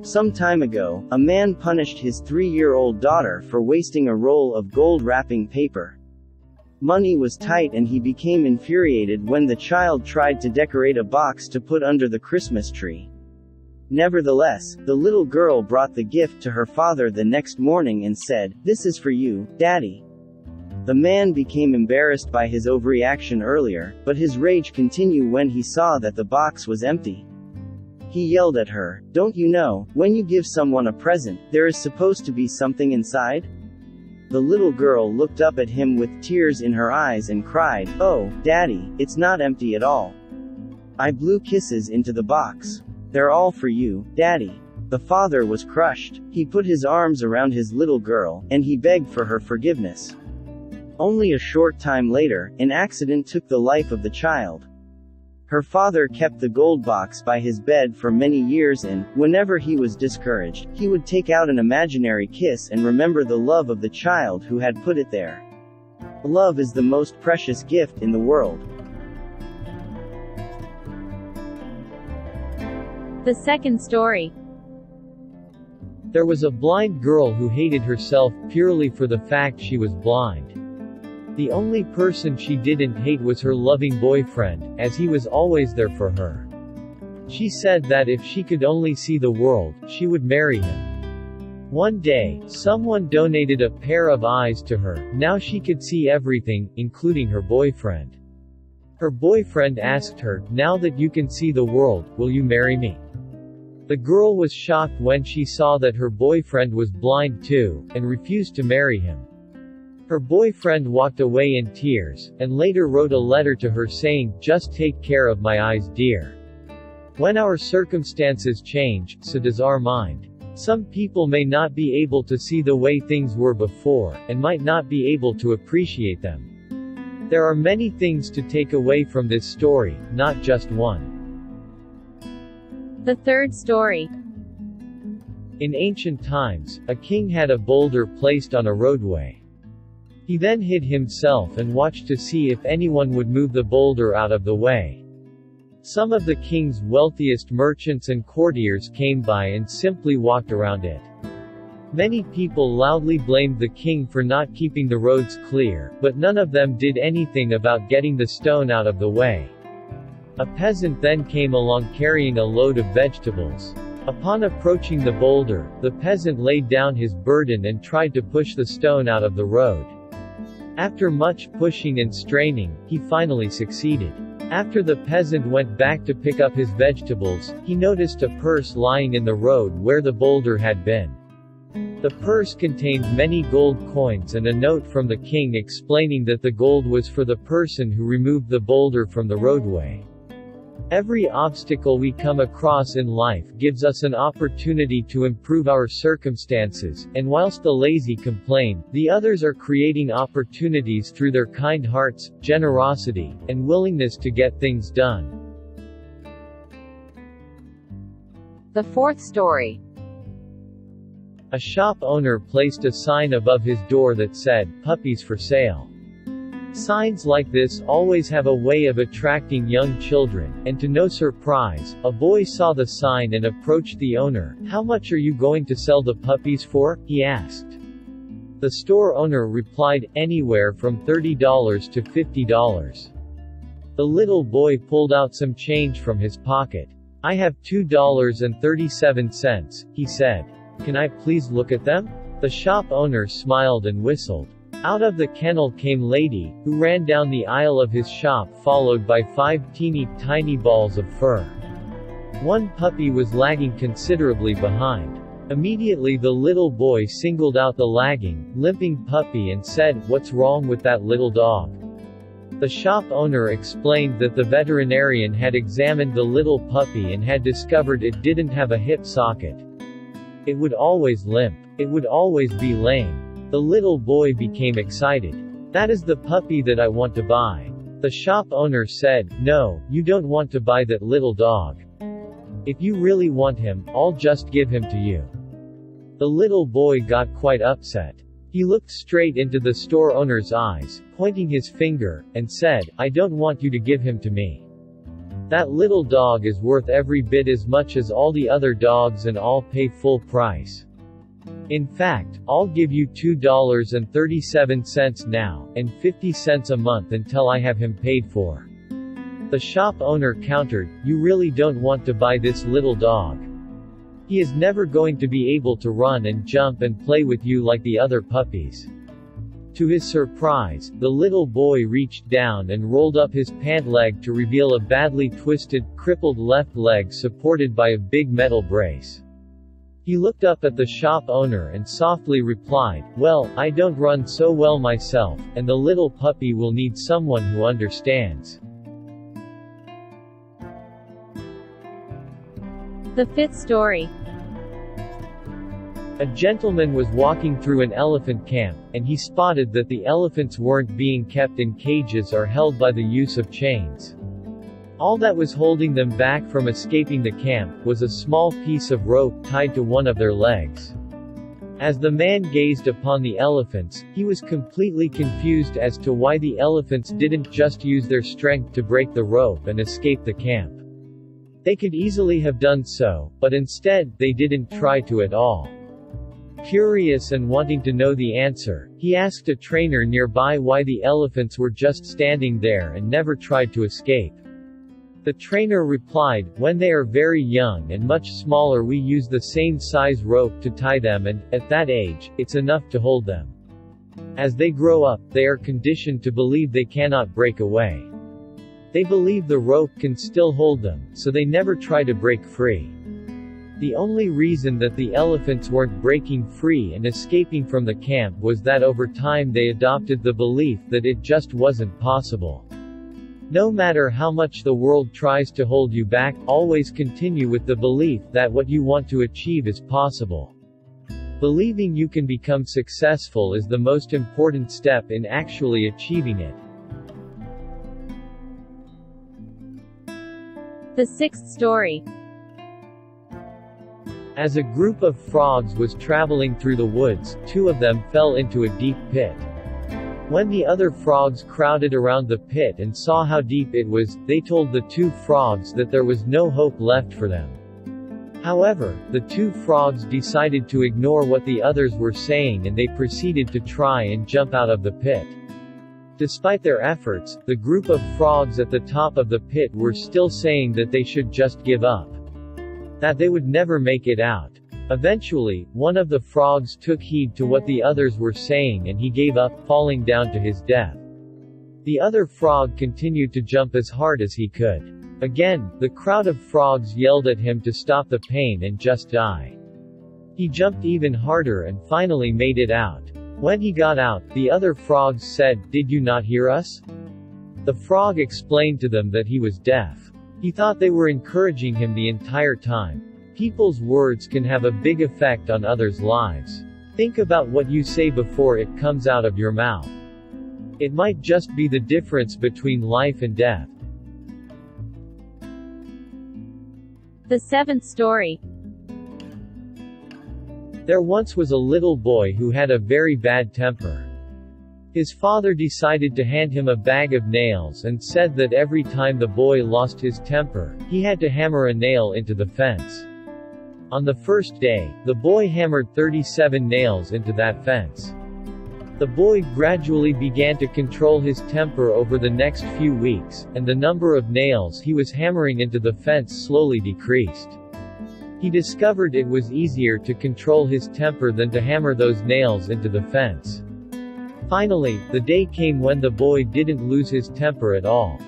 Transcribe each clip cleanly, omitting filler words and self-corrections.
Some time ago, a man punished his 3-year-old daughter for wasting a roll of gold wrapping paper. Money was tight and he became infuriated when the child tried to decorate a box to put under the Christmas tree. Nevertheless, the little girl brought the gift to her father the next morning and said, "This is for you, Daddy." The man became embarrassed by his overreaction earlier, but his rage continued when he saw that the box was empty. He yelled at her, "Don't you know, when you give someone a present, there is supposed to be something inside?" The little girl looked up at him with tears in her eyes and cried, "Oh, Daddy, it's not empty at all. I blew kisses into the box. They're all for you, Daddy." The father was crushed. He put his arms around his little girl, and he begged for her forgiveness. Only a short time later, an accident took the life of the child. Her father kept the gold box by his bed for many years and, whenever he was discouraged, he would take out an imaginary kiss and remember the love of the child who had put it there. Love is the most precious gift in the world. The second story. There was a blind girl who hated herself purely for the fact she was blind. The only person she didn't hate was her loving boyfriend, as he was always there for her. She said that if she could only see the world, she would marry him. One day, someone donated a pair of eyes to her. Now she could see everything, including her boyfriend. Her boyfriend asked her, "Now that you can see the world, will you marry me?" The girl was shocked when she saw that her boyfriend was blind too, and refused to marry him. Her boyfriend walked away in tears, and later wrote a letter to her saying, "Just take care of my eyes, dear. When our circumstances change, so does our mind. Some people may not be able to see the way things were before, and might not be able to appreciate them." There are many things to take away from this story, not just one. The third story. In ancient times, a king had a boulder placed on a roadway. He then hid himself and watched to see if anyone would move the boulder out of the way. Some of the king's wealthiest merchants and courtiers came by and simply walked around it. Many people loudly blamed the king for not keeping the roads clear, but none of them did anything about getting the stone out of the way. A peasant then came along carrying a load of vegetables. Upon approaching the boulder, the peasant laid down his burden and tried to push the stone out of the road. After much pushing and straining, he finally succeeded. After the peasant went back to pick up his vegetables, he noticed a purse lying in the road where the boulder had been. The purse contained many gold coins and a note from the king explaining that the gold was for the person who removed the boulder from the roadway. Every obstacle we come across in life gives us an opportunity to improve our circumstances, and whilst the lazy complain, the others are creating opportunities through their kind hearts, generosity, and willingness to get things done. The fourth story. A shop owner placed a sign above his door that said, "Puppies for sale." Signs like this always have a way of attracting young children, and to no surprise, a boy saw the sign and approached the owner. "How much are you going to sell the puppies for?" he asked. The store owner replied, "Anywhere from $30 to $50. The little boy pulled out some change from his pocket. "I have $2.37, he said. "Can I please look at them?" The shop owner smiled and whistled. Out of the kennel came Lady, who ran down the aisle of his shop followed by 5 teeny tiny balls of fur. One puppy was lagging considerably behind. Immediately the little boy singled out the lagging, limping puppy and said, "What's wrong with that little dog?" The shop owner explained that the veterinarian had examined the little puppy and had discovered it didn't have a hip socket. It would always limp. It would always be lame. The little boy became excited. "That is the puppy that I want to buy." The shop owner said, "No, you don't want to buy that little dog. If you really want him, I'll just give him to you." The little boy got quite upset. He looked straight into the store owner's eyes, pointing his finger, and said, "I don't want you to give him to me." That little dog is worth every bit as much as all the other dogs and I'll pay full price. In fact, I'll give you $2.37 now, and 50 cents a month until I have him paid for." The shop owner countered, "You really don't want to buy this little dog. He is never going to be able to run and jump and play with you like the other puppies." To his surprise, the little boy reached down and rolled up his pant leg to reveal a badly twisted, crippled left leg supported by a big metal brace. He looked up at the shop owner and softly replied, "Well, I don't run so well myself, and the little puppy will need someone who understands." The fifth story. A gentleman was walking through an elephant camp, and he spotted that the elephants weren't being kept in cages or held by the use of chains. All that was holding them back from escaping the camp was a small piece of rope tied to one of their legs. As the man gazed upon the elephants, he was completely confused as to why the elephants didn't just use their strength to break the rope and escape the camp. They could easily have done so, but instead, they didn't try to at all. Curious and wanting to know the answer, he asked a trainer nearby why the elephants were just standing there and never tried to escape. The trainer replied, "When they are very young and much smaller we use the same size rope to tie them and, at that age, it's enough to hold them. As they grow up, they are conditioned to believe they cannot break away. They believe the rope can still hold them, so they never try to break free." The only reason that the elephants weren't breaking free and escaping from the camp was that over time they adopted the belief that it just wasn't possible. No matter how much the world tries to hold you back, always continue with the belief that what you want to achieve is possible. Believing you can become successful is the most important step in actually achieving it. The sixth story. As a group of frogs was traveling through the woods, two of them fell into a deep pit. When the other frogs crowded around the pit and saw how deep it was, they told the two frogs that there was no hope left for them. However, the two frogs decided to ignore what the others were saying and they proceeded to try and jump out of the pit. Despite their efforts, the group of frogs at the top of the pit were still saying that they should just give up. That they would never make it out. Eventually, one of the frogs took heed to what the others were saying and he gave up, falling down to his death. The other frog continued to jump as hard as he could. Again, the crowd of frogs yelled at him to stop the pain and just die. He jumped even harder and finally made it out. When he got out, the other frogs said, "Did you not hear us?" The frog explained to them that he was deaf. He thought they were encouraging him the entire time. People's words can have a big effect on others' lives. Think about what you say before it comes out of your mouth. It might just be the difference between life and death. The seventh story. There once was a little boy who had a very bad temper. His father decided to hand him a bag of nails and said that every time the boy lost his temper, he had to hammer a nail into the fence. On the first day, the boy hammered 37 nails into that fence. The boy gradually began to control his temper over the next few weeks, and the number of nails he was hammering into the fence slowly decreased. He discovered it was easier to control his temper than to hammer those nails into the fence. Finally, the day came when the boy didn't lose his temper at all.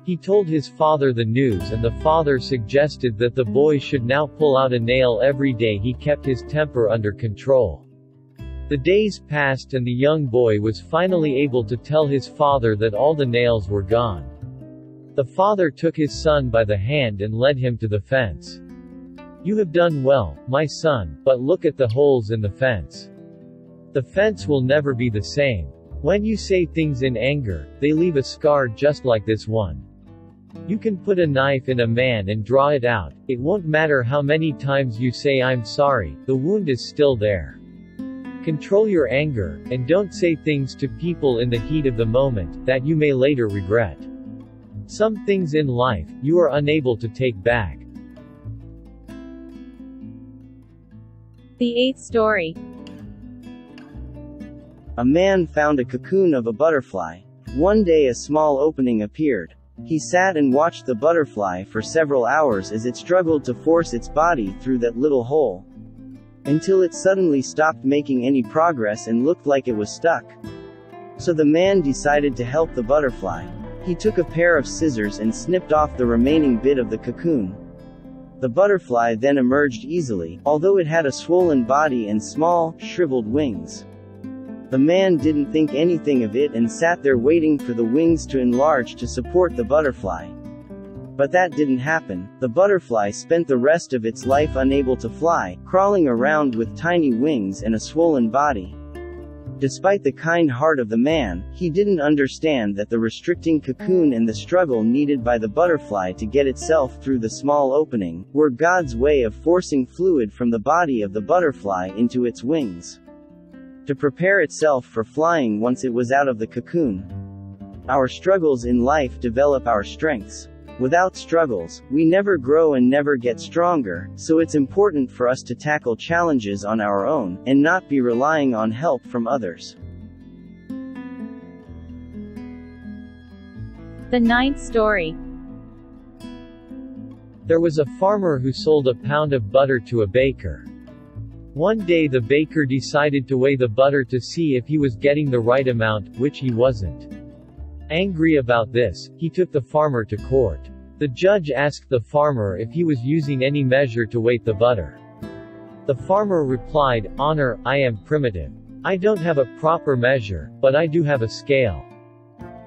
He told his father the news and the father suggested that the boy should now pull out a nail every day he kept his temper under control. The days passed and the young boy was finally able to tell his father that all the nails were gone. The father took his son by the hand and led him to the fence. "You have done well, my son, but look at the holes in the fence. The fence will never be the same. When you say things in anger, they leave a scar just like this one. You can put a knife in a man and draw it out. It won't matter how many times you say I'm sorry, the wound is still there. Control your anger, and don't say things to people in the heat of the moment that you may later regret." Some things in life, you are unable to take back. The eighth story. A man found a cocoon of a butterfly. One day a small opening appeared. He sat and watched the butterfly for several hours as it struggled to force its body through that little hole, until it suddenly stopped making any progress and looked like it was stuck. So the man decided to help the butterfly. He took a pair of scissors and snipped off the remaining bit of the cocoon. The butterfly then emerged easily, although it had a swollen body and small, shriveled wings. The man didn't think anything of it and sat there waiting for the wings to enlarge to support the butterfly. But that didn't happen. The butterfly spent the rest of its life unable to fly, crawling around with tiny wings and a swollen body. Despite the kind heart of the man, he didn't understand that the restricting cocoon and the struggle needed by the butterfly to get itself through the small opening were God's way of forcing fluid from the body of the butterfly into its wings, to prepare itself for flying once it was out of the cocoon. Our struggles in life develop our strengths. Without struggles, we never grow and never get stronger, so it's important for us to tackle challenges on our own, and not be relying on help from others. The ninth story. There was a farmer who sold a pound of butter to a baker. One day the baker decided to weigh the butter to see if he was getting the right amount, which he wasn't. Angry about this, he took the farmer to court. The judge asked the farmer if he was using any measure to weight the butter. The farmer replied, "Honor, I am primitive. I don't have a proper measure, but I do have a scale."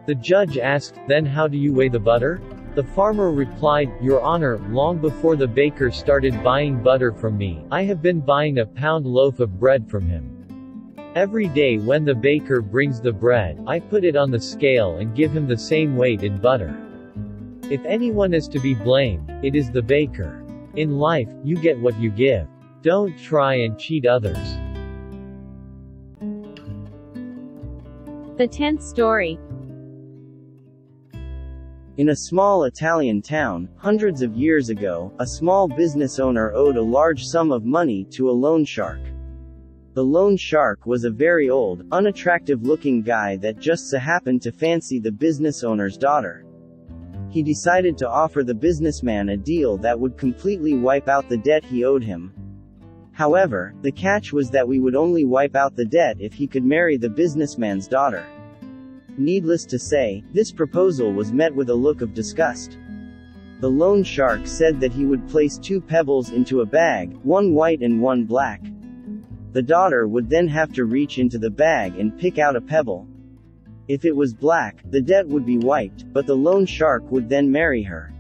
The judge asked, "Then how do you weigh the butter?" The farmer replied, "Your Honor, long before the baker started buying butter from me, I have been buying a pound loaf of bread from him. Every day when the baker brings the bread, I put it on the scale and give him the same weight in butter. If anyone is to be blamed, it is the baker. In life, you get what you give. Don't try and cheat others." The tenth story. In a small Italian town, hundreds of years ago, a small business owner owed a large sum of money to a loan shark. The loan shark was a very old, unattractive-looking guy that just so happened to fancy the business owner's daughter. He decided to offer the businessman a deal that would completely wipe out the debt he owed him. However, the catch was that we would only wipe out the debt if he could marry the businessman's daughter. Needless to say, this proposal was met with a look of disgust. The loan shark said that he would place 2 pebbles into a bag, one white and one black. The daughter would then have to reach into the bag and pick out a pebble. If it was black, the debt would be wiped, but the loan shark would then marry her.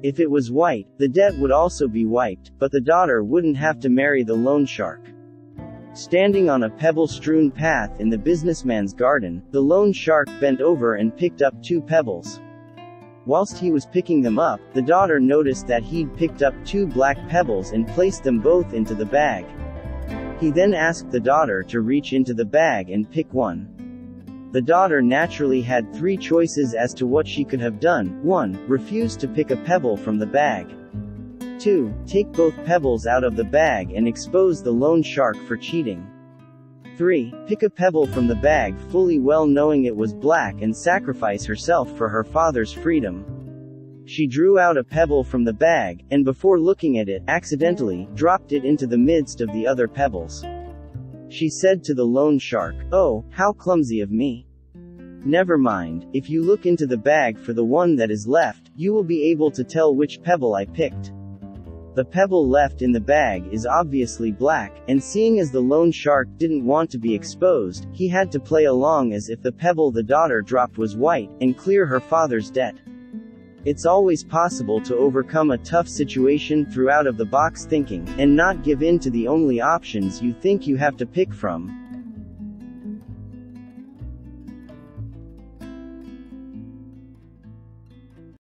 If it was white, the debt would also be wiped, but the daughter wouldn't have to marry the loan shark. Standing on a pebble-strewn path in the businessman's garden, the loan shark bent over and picked up 2 pebbles. Whilst he was picking them up, the daughter noticed that he'd picked up 2 black pebbles and placed them both into the bag. He then asked the daughter to reach into the bag and pick one. The daughter naturally had 3 choices as to what she could have done. 1. Refuse to pick a pebble from the bag. 2. Take both pebbles out of the bag and expose the loan shark for cheating. 3. Pick a pebble from the bag fully well knowing it was black and sacrifice herself for her father's freedom. She drew out a pebble from the bag, and before looking at it, accidentally dropped it into the midst of the other pebbles. She said to the loan shark, "Oh, how clumsy of me. Never mind, if you look into the bag for the one that is left, you will be able to tell which pebble I picked." The pebble left in the bag is obviously black, and seeing as the loan shark didn't want to be exposed, he had to play along as if the pebble the daughter dropped was white, and clear her father's debt. It's always possible to overcome a tough situation through out-of-the-box thinking, and not give in to the only options you think you have to pick from.